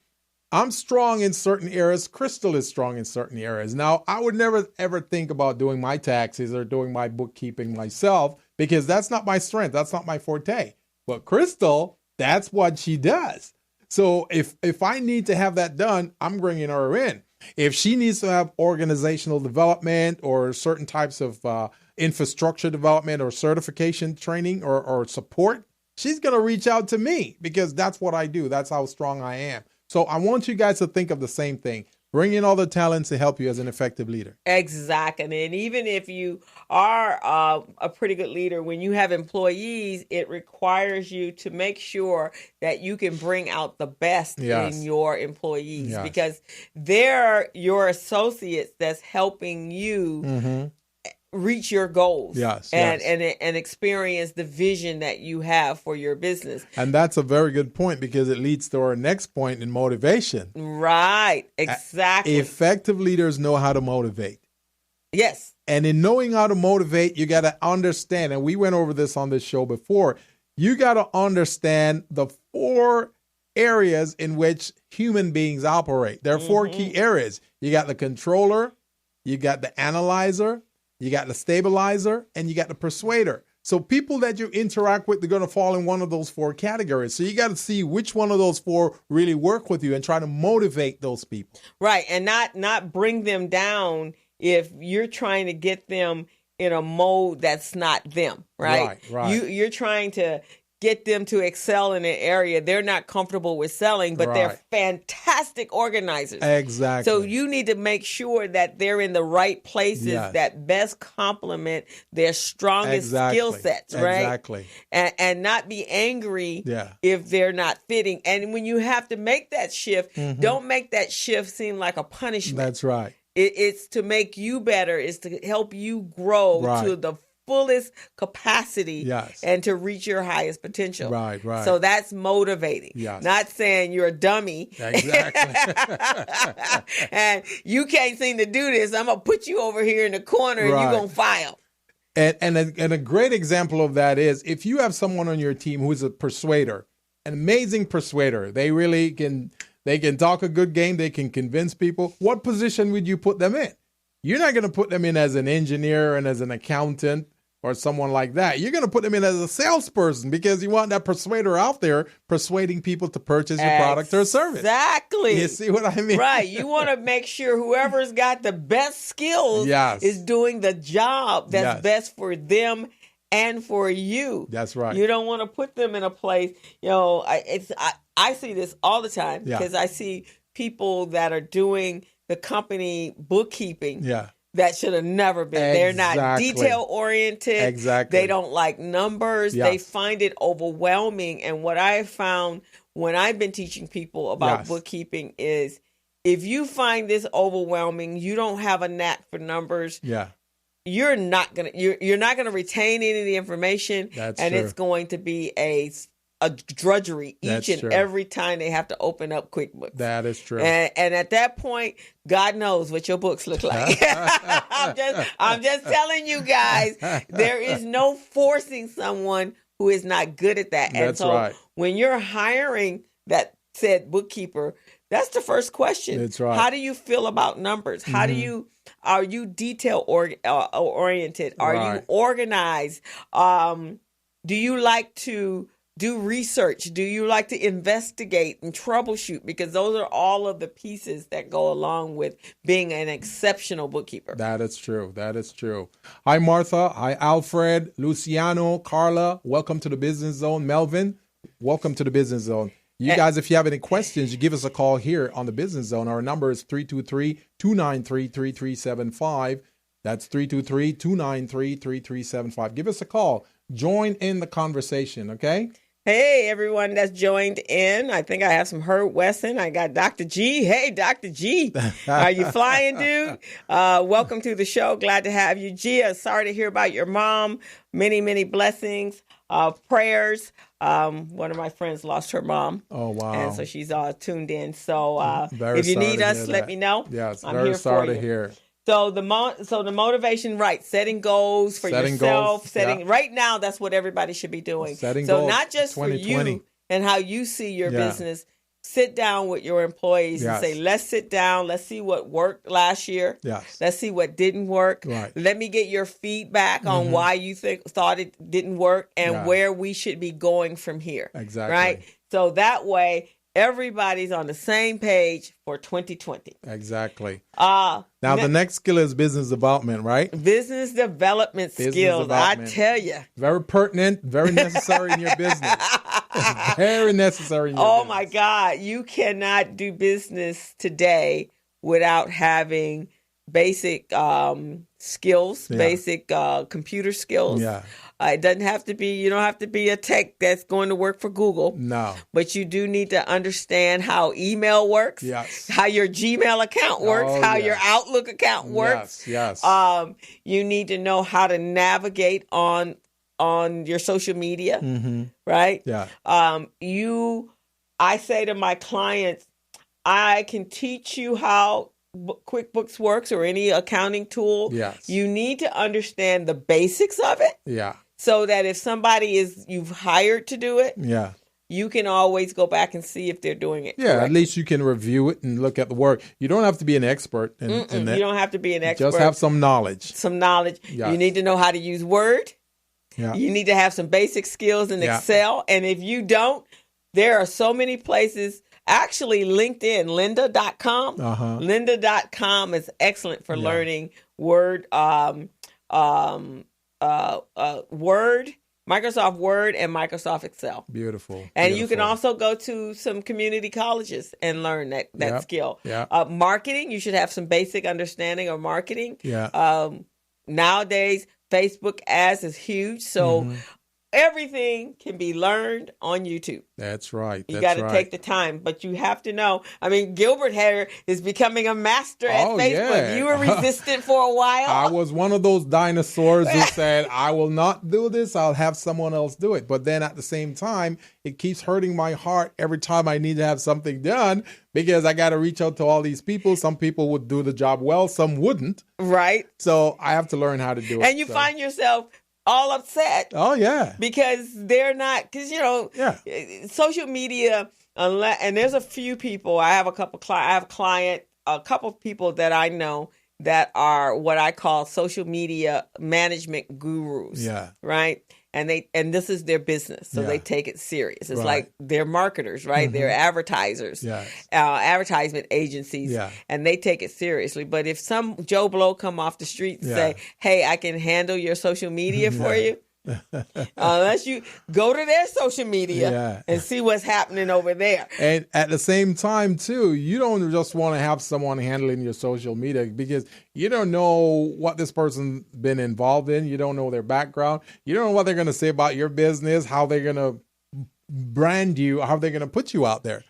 I'm strong in certain areas. Crystal is strong in certain areas. Now, I would never, ever think about doing my taxes or doing my bookkeeping myself because that's not my strength. That's not my forte. But Crystal, that's what she does. So if I need to have that done, I'm bringing her in. If she needs to have organizational development or certain types of infrastructure development or certification training or support, she's going to reach out to me because that's what I do. That's how strong I am. So I want you guys to think of the same thing. Bring in all the talents to help you as an effective leader. Exactly. And even if you are a pretty good leader, when you have employees, it requires you to make sure that you can bring out the best in your employees because they're your associates that's helping you reach your goals and experience the vision that you have for your business. And that's a very good point because it leads to our next point in motivation. Right, exactly. Effective leaders know how to motivate. Yes. And in knowing how to motivate, you got to understand, and we went over this on this show before, you got to understand the 4 areas in which human beings operate. There are 4 key areas. You got the controller, you got the analyzer, you got the stabilizer, and you got the persuader. So people that you interact with, they're going to fall in one of those 4 categories. So you got to see which one of those 4 really work with you and try to motivate those people. Right, and not bring them down if you're trying to get them in a mode that's not them, right? Right. You're trying to get them to excel in an area they're not comfortable with selling, but they're fantastic organizers. Exactly. So you need to make sure that they're in the right places that best complement their strongest skill sets, right? Exactly. And not be angry if they're not fitting. And when you have to make that shift, don't make that shift seem like a punishment. That's right. It's to make you better. It's to help you grow to the fullest capacity and to reach your highest potential. Right. So that's motivating. Not saying you're a dummy. Exactly. And you can't seem to do this. I'm going to put you over here in the corner and you're going to file. And a great example of that is if you have someone on your team who is a persuader, an amazing persuader, they really can talk a good game, they can convince people. What position would you put them in? You're not going to put them in as an engineer and as an accountant or someone like that. You're going to put them in as a salesperson because you want that persuader out there persuading people to purchase your product or service. Exactly. You see what I mean? Right. You want to make sure whoever's got the best skills is doing the job that's best for them and for you. That's right. You don't want to put them in a place, I see this all the time because I see people that are doing the company bookkeeping that should have never been. They're not detail oriented. Exactly. They don't like numbers. They find it overwhelming. And what I have found when I've been teaching people about bookkeeping is if you find this overwhelming, you don't have a knack for numbers. You're not gonna retain any of the information. That's and true. It's going to be a drudgery each and every time they have to open up QuickBooks. That is true. And at that point, God knows what your books look like. I'm just telling you guys, there is no forcing someone who is not good at that. And so when you're hiring that said bookkeeper, that's the first question. That's right. How do you feel about numbers? How are you detail oriented? Are you organized? Do you like to do research? Do you like to investigate and troubleshoot? Because those are all of the pieces that go along with being an exceptional bookkeeper. That is true. That is true. Hi, Martha. Hi, Alfred, Luciano, Carla. Welcome to the Business Zone. Melvin, welcome to the Business Zone. You guys, if you have any questions, you give us a call here on the Business Zone. Our number is 323-293-3375. That's 323-293-3375. Give us a call. Join in the conversation, okay? Hey, everyone that's joined in. I think I have some Herb Wesson. I got Dr. G. Hey, Dr. G. Are you flying, dude? Welcome to the show. Glad to have you. Gia, sorry to hear about your mom. Many, many blessings, prayers. One of my friends lost her mom. Oh, wow. And so she's tuned in. So if you need us, let me know. Yes, I'm very here sorry for to you. hear. So the motivation, right? Setting goals for yourself. Right now, that's what everybody should be doing. Setting goals. Not just for you and how you see your business. Sit down with your employees and say, let's sit down. Let's see what worked last year. Yes. Let's see what didn't work. Right. Let me get your feedback on why you thought it didn't work and where we should be going from here. Exactly. Right. So that way, everybody's on the same page for 2020. Exactly. Now, the next skill is business development, right? Business development skills, I tell you. Very pertinent, very necessary in your business. Very necessary in your business. Oh, my God. You cannot do business today without having basic skills, basic computer skills. Yeah. It doesn't have to be, you don't have to be a tech that's going to work for Google. No. But you do need to understand how email works, how your Gmail account works, how your Outlook account works. Yes. You need to know how to navigate on your social media, right? Yeah. I say to my clients, I can teach you how QuickBooks works or any accounting tool. Yes. You need to understand the basics of it. Yeah. So that if somebody you've hired to do it, you can always go back and see if they're doing it correctly. At least you can review it and look at the work. You don't have to be an expert in that. You don't have to be an expert. Just have some knowledge. Yes. You need to know how to use Word. Yeah. You need to have some basic skills in Excel. And if you don't, there are so many places. Actually, LinkedIn, lynda.com. Lynda.com is excellent for learning Word, Microsoft Word and Microsoft Excel. Beautiful. And you can also go to some community colleges and learn that skill. Yeah. Marketing, you should have some basic understanding of marketing. Yeah. Nowadays, Facebook ads is huge. So everything can be learned on YouTube. That's right. You got to take the time, but you have to know. I mean, Gilbert is becoming a master at Facebook. Yeah. You were resistant for a while. I was one of those dinosaurs who said, I will not do this. I'll have someone else do it. But then at the same time, it keeps hurting my heart every time I need to have something done because I got to reach out to all these people. Some people would do the job well, some wouldn't. Right. So I have to learn how to do it. And you find yourself all upset. Oh, yeah. Because they're not, because, social media, and there's a few people, I have a couple of people that I know that are what I call social media management gurus. Yeah. Right? And this is their business. So they take it serious. It's like they're marketers, right? They're advertisers, advertisement agencies, and they take it seriously. But if some Joe Blow come off the street and say, hey, I can handle your social media for you, unless you go to their social media and see what's happening over there. And at the same time, too, you don't just want to have someone handling your social media because you don't know what this person's been involved in. You don't know their background. You don't know what they're going to say about your business, how they're going to brand you, how they're going to put you out there.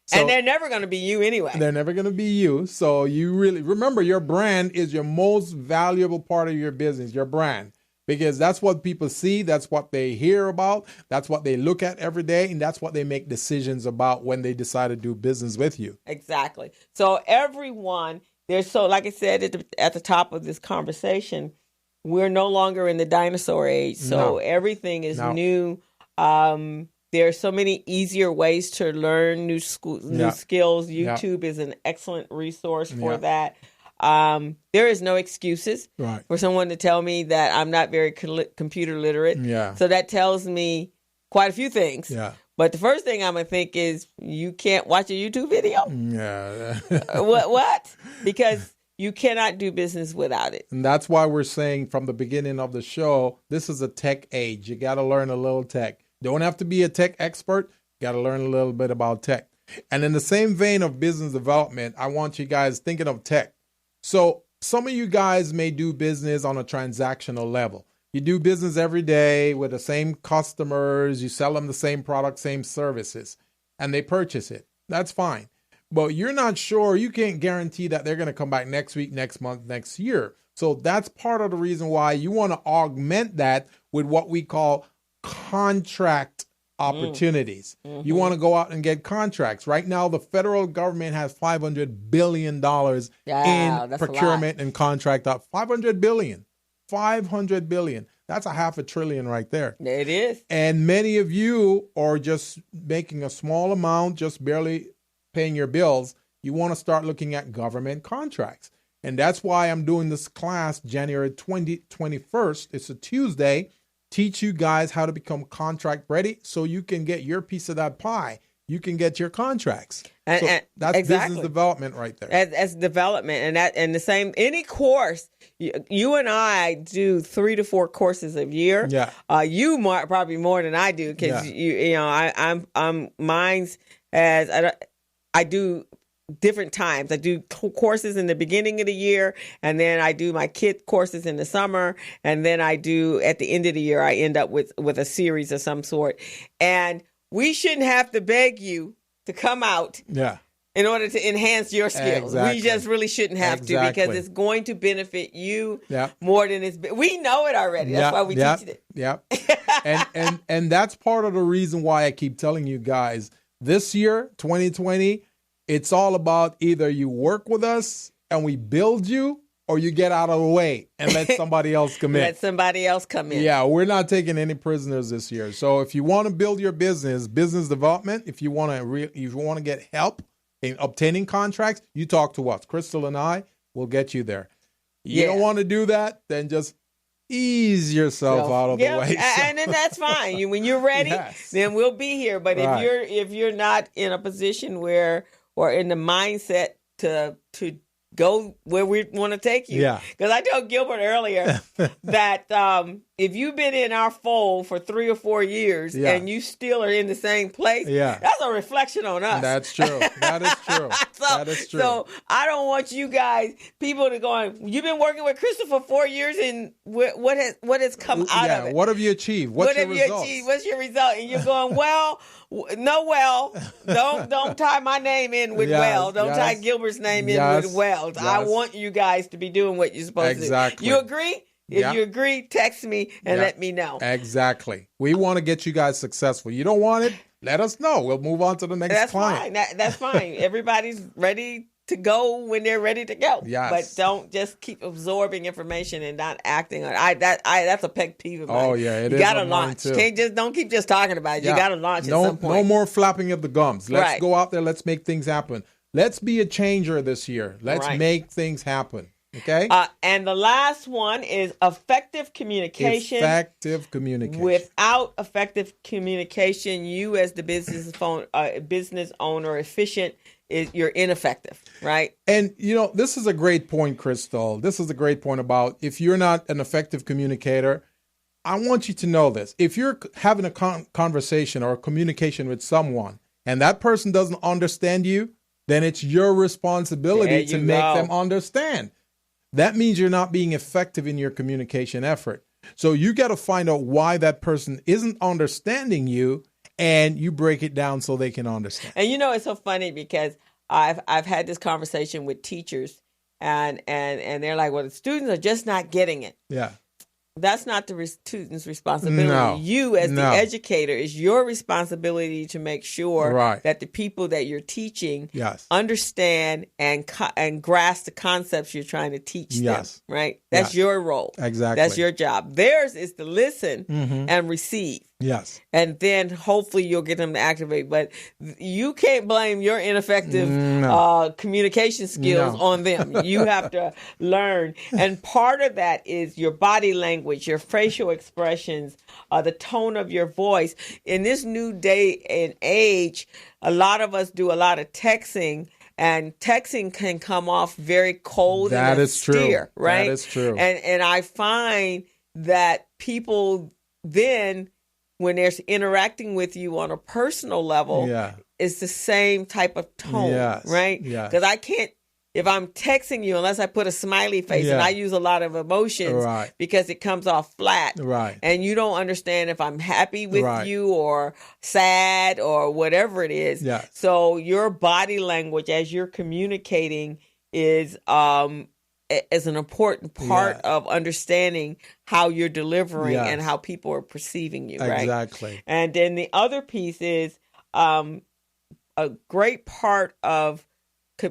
So, and they're never going to be you anyway. They're never going to be you. So you really remember your brand is your most valuable part of your business, your brand. Because that's what people see, that's what they hear about, that's what they look at every day, and that's what they make decisions about when they decide to do business with you. Exactly. So everyone, like I said at the top of this conversation, we're no longer in the dinosaur age. So everything is new. There are so many easier ways to learn new skills. YouTube is an excellent resource for that. There is no excuses for someone to tell me that I'm not very computer literate. Yeah. So that tells me quite a few things. Yeah. But the first thing I'm going to think is you can't watch a YouTube video. Yeah. What? Because you cannot do business without it. And that's why we're saying from the beginning of the show, this is a tech age. You got to learn a little tech. Don't have to be a tech expert. You got to learn a little bit about tech. And in the same vein of business development, I want you guys thinking of tech. So some of you guys may do business on a transactional level. You do business every day with the same customers. You sell them the same product, same services, and they purchase it. That's fine. But you're not sure. You can't guarantee that they're going to come back next week, next month, next year. So that's part of the reason why you want to augment that with what we call contract opportunities. You want to go out and get contracts. Right now, the federal government has $500 billion in procurement and contract up. $500 billion. $500 billion. That's a $500 billion right there. It is. And many of you are just making a small amount, just barely paying your bills. You want to start looking at government contracts. And that's why I'm doing this class January 21st. It's a Tuesday. Teach you guys how to become contract ready so you can get your piece of that pie. You can get your contracts. And that's business development right there. As development. And the same, any course, you and I do 3 to 4 courses a year. Yeah. You probably more than I do because I'm mine's as I do different times. I do courses in the beginning of the year, and then I do my kid courses in the summer, and then I do at the end of the year, I end up with a series of some sort. And we shouldn't have to beg you to come out. Yeah. In order to enhance your skills. Exactly. We just really shouldn't have to, because it's going to benefit you more than we know it already. That's why we teach it. Yeah. and that's part of the reason why I keep telling you guys, this year, 2020, it's all about either you work with us and we build you, or you get out of the way and let somebody else come in. Let somebody else come in. Yeah, we're not taking any prisoners this year. So if you want to build your business development, if you want to get help in obtaining contracts, you talk to us. Crystal and I will get you there. You don't want to do that, then just ease yourself out of the way. And then that's fine. When you're ready, then we'll be here. But if you're not in a position where, or in the mindset to go where we want to take you. Yeah. Because I told Gilbert earlier that if you've been in our fold for 3 or 4 years and you still are in the same place, that's a reflection on us. That's true. That is true. That is true. So I don't want you guys, people to go, you've been working with Crystal for 4 years, and what has come out of it? What have you achieved? What's your results? What's your result? And you're going, don't tie my name in with Don't tie Gilbert's name in with Wells. I want you guys to be doing what you're supposed to do. You agree? If you agree, text me and let me know. Exactly. We want to get you guys successful. You don't want it? Let us know. We'll move on to the next client. That's fine. Everybody's ready to go when they're ready to go. Yes. But don't just keep absorbing information and not acting on it. That's a pet peeve of mine. Oh, yeah. It you is. Gotta launch. Don't keep just talking about it. You got to launch at some point. No more flapping of the gums. Let's go out there. Let's make things happen. Let's be a changer this year. Let's make things happen. Okay. And the last one is effective communication. Effective communication. Without effective communication, you as the business owner, efficient, you're ineffective, right? And, this is a great point, Crystal. This is a great point about if you're not an effective communicator, I want you to know this. If you're having a conversation or a communication with someone and that person doesn't understand you, then it's your responsibility to make them understand. That means you're not being effective in your communication effort. So you got to find out why that person isn't understanding you, and you break it down so they can understand. And it's so funny because I've had this conversation with teachers, and they're like, well, the students are just not getting it. Yeah. That's not the student's responsibility. No. You, as the educator, is your responsibility to make sure that the people that you're teaching understand and grasp the concepts you're trying to teach them. Right? That's your role. Exactly. That's your job. Theirs is to listen and receive. Yes. And then hopefully you'll get them to activate. But you can't blame your ineffective communication skills on them. You have to learn. And part of that is your body language, your facial expressions, the tone of your voice. In this new day and age, a lot of us do a lot of texting. And texting can come off very cold and austere, right? That is true. And I find that people then, when they're interacting with you on a personal level, it's the same type of tone, right? Because I can't, if I'm texting you, unless I put a smiley face, and I use a lot of emotions because it comes off flat, and you don't understand if I'm happy with you or sad or whatever it is. So your body language as you're communicating is an important part of understanding how you're delivering and how people are perceiving you, right? Exactly. And then the other piece is a great part of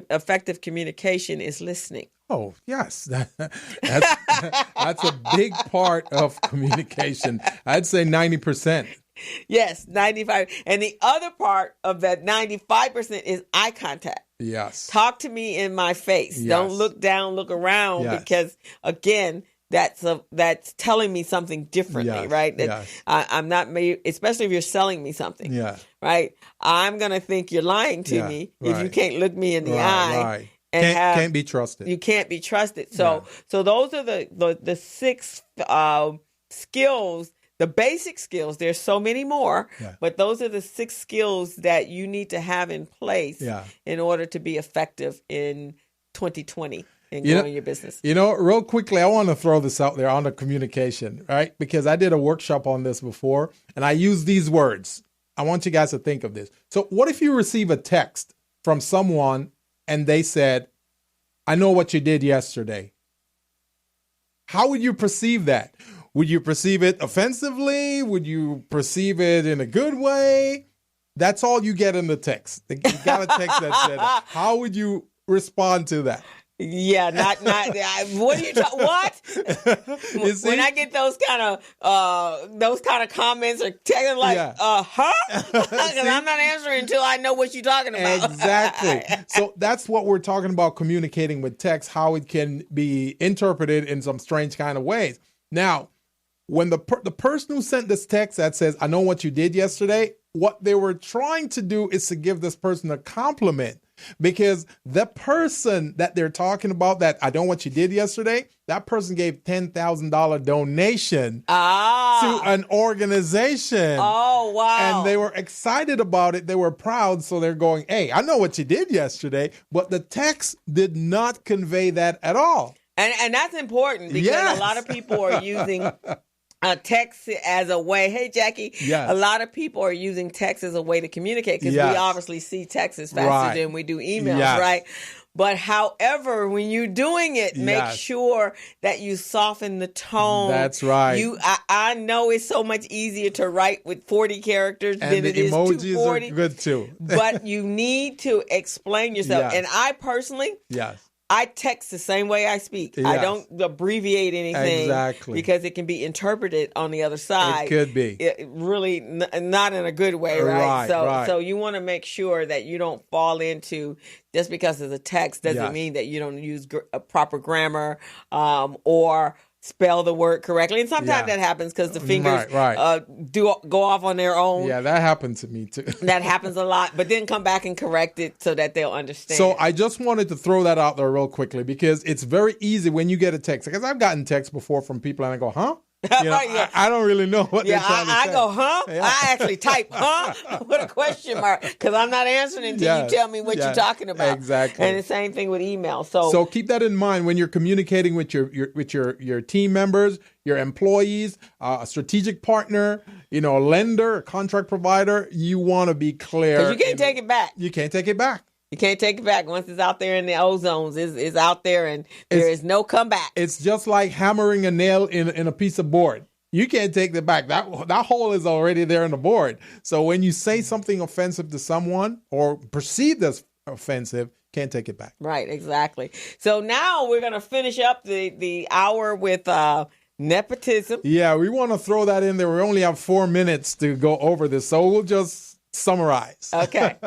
effective communication is listening. Oh, yes. That's a big part of communication. I'd say 90%. Yes, 95. And the other part of that 95% is eye contact. Yes. Talk to me in my face. Yes. Don't look down, look around, because again, that's telling me something differently, right? I'm not, especially if you're selling me something, right? I'm going to think you're lying to me if you can't look me in the eye. And can't be trusted. You can't be trusted. So those are the 6 skills the basic skills. There's so many more, but those are the 6 skills that you need to have in place in order to be effective in 2020 in growing your business. Real quickly, I want to throw this out there on the communication, right? Because I did a workshop on this before, and I use these words. I want you guys to think of this. So what if you receive a text from someone and they said, I know what you did yesterday? How would you perceive that? Would you perceive it offensively? Would you perceive it in a good way? That's all you get in the text. You got a text that said that. How would you respond to that? Yeah, not. What are you talking? What? When I get those kind of comments or text, like, huh? Because I'm not answering until I know what you're talking about. Exactly. So that's what we're talking about, communicating with text, how it can be interpreted in some strange kind of ways. Now, when the person who sent this text that says, I know what you did yesterday, what they were trying to do is to give this person a compliment. Because the person that they're talking about, that I know what you did yesterday, that person gave $10,000 donation to an organization. Oh, wow. And they were excited about it. They were proud. So they're going, hey, I know what you did yesterday. But the text did not convey that at all. And that's important because a lot of people are using text as a way. Hey, Jackie. Yes. A lot of people are using text as a way to communicate because we obviously see text faster than we do emails, right? But however, when you're doing it, make sure that you soften the tone. That's right. I know it's so much easier to write with 40 characters than it is 240. And the emojis are good too. But you need to explain yourself. And I personally, I text the same way I speak. Yes. I don't abbreviate anything because it can be interpreted on the other side. It could be. Really not in a good way, right? So you want to make sure that you don't fall into, just because it's a text doesn't mean that you don't use proper grammar or spell the word correctly. And sometimes that happens because the fingers do go off on their own. Yeah, that happened to me too. That happens a lot. But then come back and correct it so that they'll understand. So I just wanted to throw that out there real quickly because it's very easy when you get a text. Because I've gotten texts before from people and I go, huh? I don't really know what they're trying to say. I go, huh? I actually type, huh? With a question mark, because I'm not answering until you tell me what you're talking about. Exactly. And the same thing with email. So keep that in mind when you're communicating with your team members, your employees, a strategic partner, a lender, a contract provider. You want to be clear. Because you can't take it back. You can't take it back. You can't take it back. Once it's out there in the ozones, it's out there and there is no comeback. It's just like hammering a nail in a piece of board. You can't take it back. That hole is already there in the board. So when you say something offensive to someone or perceived as offensive, can't take it back. Right, exactly. So now we're going to finish up the hour with nepotism. Yeah, we want to throw that in there. We only have 4 minutes to go over this, so we'll just summarize. Okay.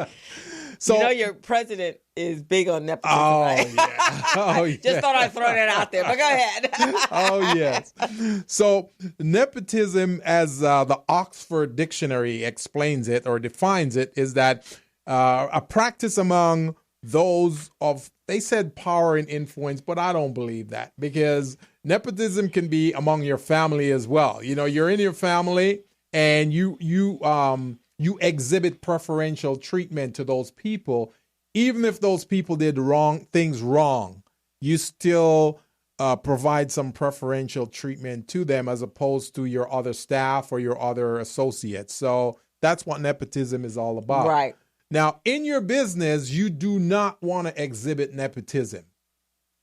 So your president is big on nepotism, right? Yeah. Just thought I'd throw that out there, but go ahead. Oh, yes. So nepotism, as the Oxford Dictionary explains it or defines it, is that a practice among those of, they said power and influence, but I don't believe that because nepotism can be among your family as well. You're in your family and you exhibit preferential treatment to those people. Even if those people did things wrong, you still provide some preferential treatment to them as opposed to your other staff or your other associates. So that's what nepotism is all about. Right. Now, in your business, you do not want to exhibit nepotism.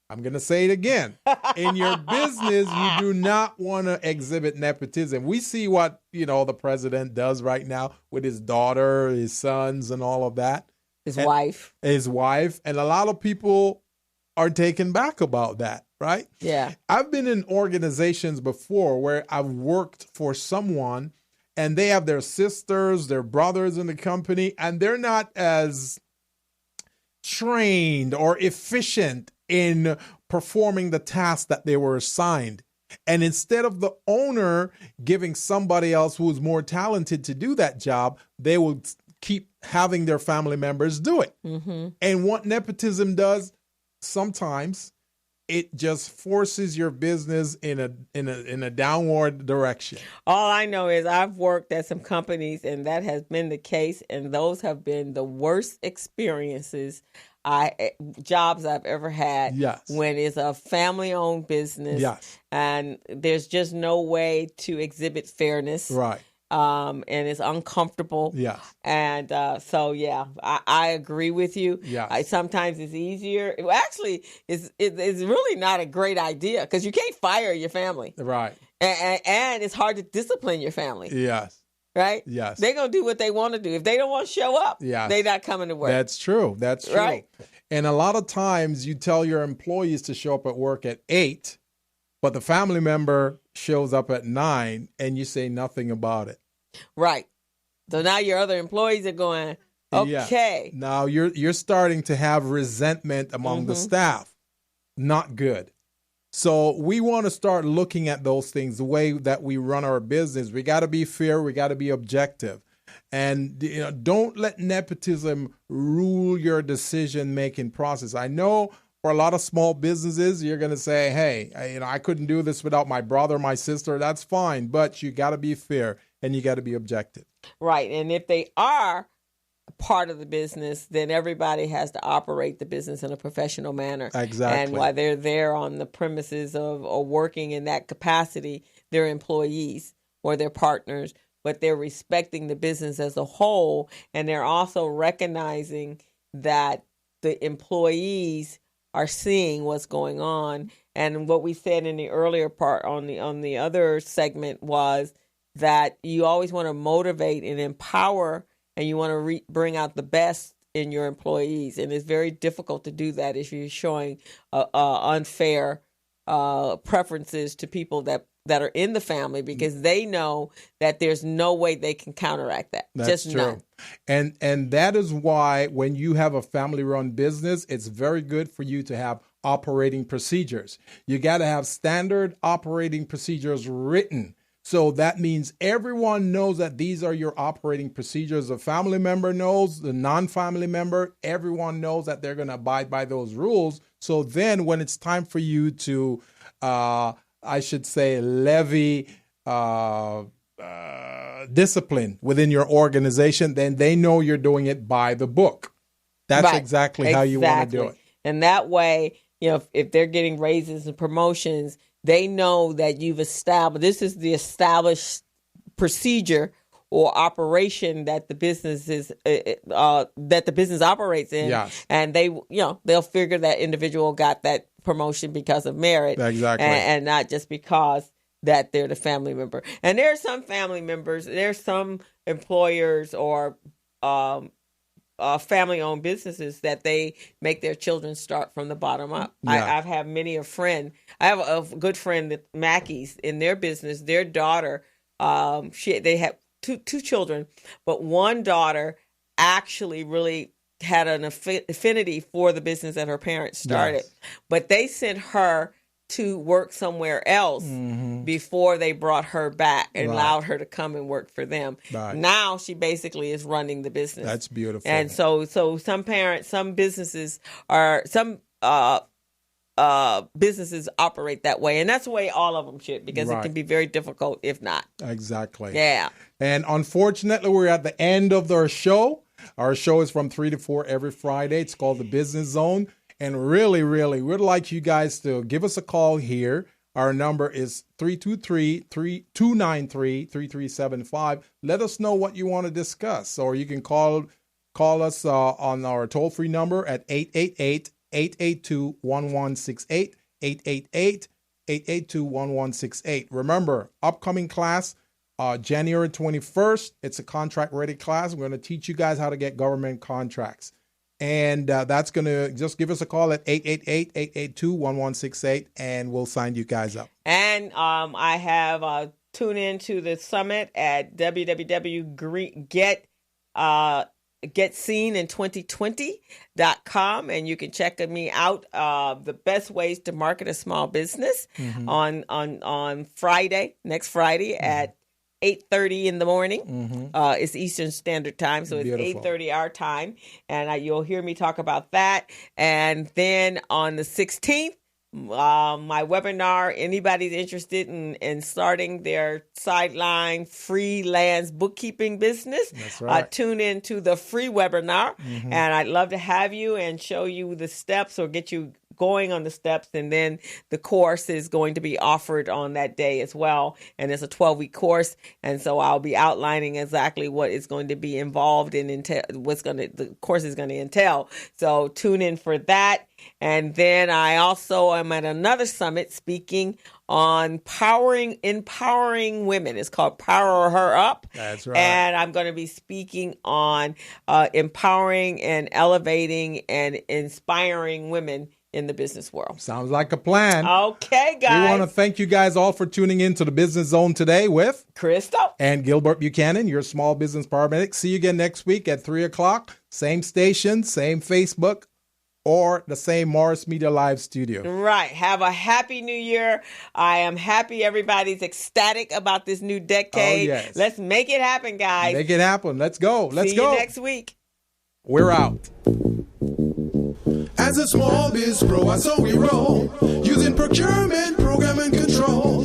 I'm going to say it again. In your business, you do not want to exhibit nepotism. We see what, the president does right now with his daughter, his sons, and all of that. His wife. And a lot of people are taken back about that, right? Yeah. I've been in organizations before where I've worked for someone and they have their sisters, their brothers in the company, and they're not as trained or efficient in performing the task that they were assigned. And instead of the owner giving somebody else who's more talented to do that job, they will keep having their family members do it. Mm-hmm. And what nepotism does sometimes it just forces your business in a downward direction? All I know is I've worked at some companies, and that has been the case, and those have been the worst experiences jobs I've ever had. Yes. When it's a family-owned business. Yes. And there's just no way to exhibit fairness. Right. And it's uncomfortable. Yes. And so, yeah, I agree with you. Yes. Sometimes it's easier. Well, actually, it's really not a great idea because you can't fire your family. Right. And it's hard to discipline your family. Yes. Right? Yes. They're going to do what they want to do. If they don't want to show up, yes. they're not coming to work. That's true. That's true. Right. And a lot of times you tell your employees to show up at work at 8, but the family member shows up at 9 and you say nothing about it. Right. So now your other employees are going, okay. Yeah. Now you're starting to have resentment among the staff. Not good. So we want to start looking at those things, the way that we run our business. We got to be fair. We got to be objective. And don't let nepotism rule your decision-making process. I know for a lot of small businesses, you're going to say, hey, I couldn't do this without my brother, my sister. That's fine. But you got to be fair and you got to be objective. Right. And if they are part of the business, then everybody has to operate the business in a professional manner. Exactly. And while they're there on the premises of or working in that capacity, they're employees or they're partners, but they're respecting the business as a whole. And they're also recognizing that the employees are seeing what's going on. And what we said in the earlier part on the other segment was that you always want to motivate and empower, and you want to bring out the best in your employees. And it's very difficult to do that if you're showing unfair preferences to people that are in the family, because they know that there's no way they can counteract that. That's just true. None. And that is why when you have a family-run business, it's very good for you to have operating procedures. You got to have standard operating procedures written. So that means everyone knows that these are your operating procedures. The family member knows, the non-family member, everyone knows that they're going to abide by those rules. So then when it's time for you to, I should say, levy discipline within your organization, then they know you're doing it by the book. That's right. Exactly how you want to do it. And that way, if they're getting raises and promotions, they know that you've established, this is the established procedure or operation that the business is that the business operates in. Yes. And they'll figure that individual got that promotion because of merit. Exactly. And not just because that they're the family member. And there are some family members, there's some employers or family-owned businesses that they make their children start from the bottom up. Yeah. I've had many a friend. I have a good friend at Mackey's. In their business, their daughter, they have two children, but one daughter actually really had an affinity for the business that her parents started. Yes. But they sent her to work somewhere else before they brought her back and allowed her to come and work for them. Right. Now she basically is running the business. That's beautiful. And so some parents, some businesses businesses operate that way. And that's the way all of them should, because it can be very difficult if not. Exactly. Yeah. And unfortunately, we're at the end of our show. Our show is from 3 to 4 every Friday. It's called The Business Zone. And really, really, we'd like you guys to give us a call here. Our number is 323-293-3375. Let us know what you want to discuss. Or you can call us on our toll-free number at 888-882-1168, 888-882-1168. Remember, upcoming class, January 21st. It's a contract-ready class. We're going to teach you guys how to get government contracts. And that's going to just give us a call at 888-882-1168, and we'll sign you guys up. And I have tune into the summit at www.getseenin2020.com, and you can check me out. The best ways to market a small business on Friday, next Friday at 8:30 in the morning. It's Eastern Standard Time, so it's 8:30 our time, and you'll hear me talk about that. And then on the 16th, my webinar. Anybody's interested in starting their sideline freelance bookkeeping business, that's right. Tune in to the free webinar, and I'd love to have you and show you the steps or get you going on the steps, and then the course is going to be offered on that day as well, and it's a 12-week course, and so I'll be outlining exactly what is going to be involved in the course is going to entail. So tune in for that. And then I also am at another summit speaking on empowering women. It's called Power Her Up. That's right. And I'm going to be speaking on empowering and elevating and inspiring women in the business world. Sounds like a plan. Okay, guys. We want to thank you guys all for tuning in to the Business Zone today with Crystal and Gilbert Buchanan, your small business paramedic. See you again next week at 3 o'clock. Same station, same Facebook, or the same Morris Media Live studio. Right. Have a happy new year. I am happy everybody's ecstatic about this new decade. Oh, yes. Let's make it happen, guys. Make it happen. Let's go. See you next week. We're out. As a small biz pro, that's how we roll. Using procurement, program, and control.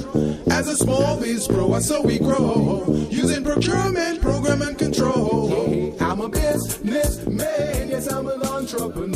As a small biz pro, that's how we grow. Using procurement, program, and control. I'm a businessman, yes, I'm an entrepreneur.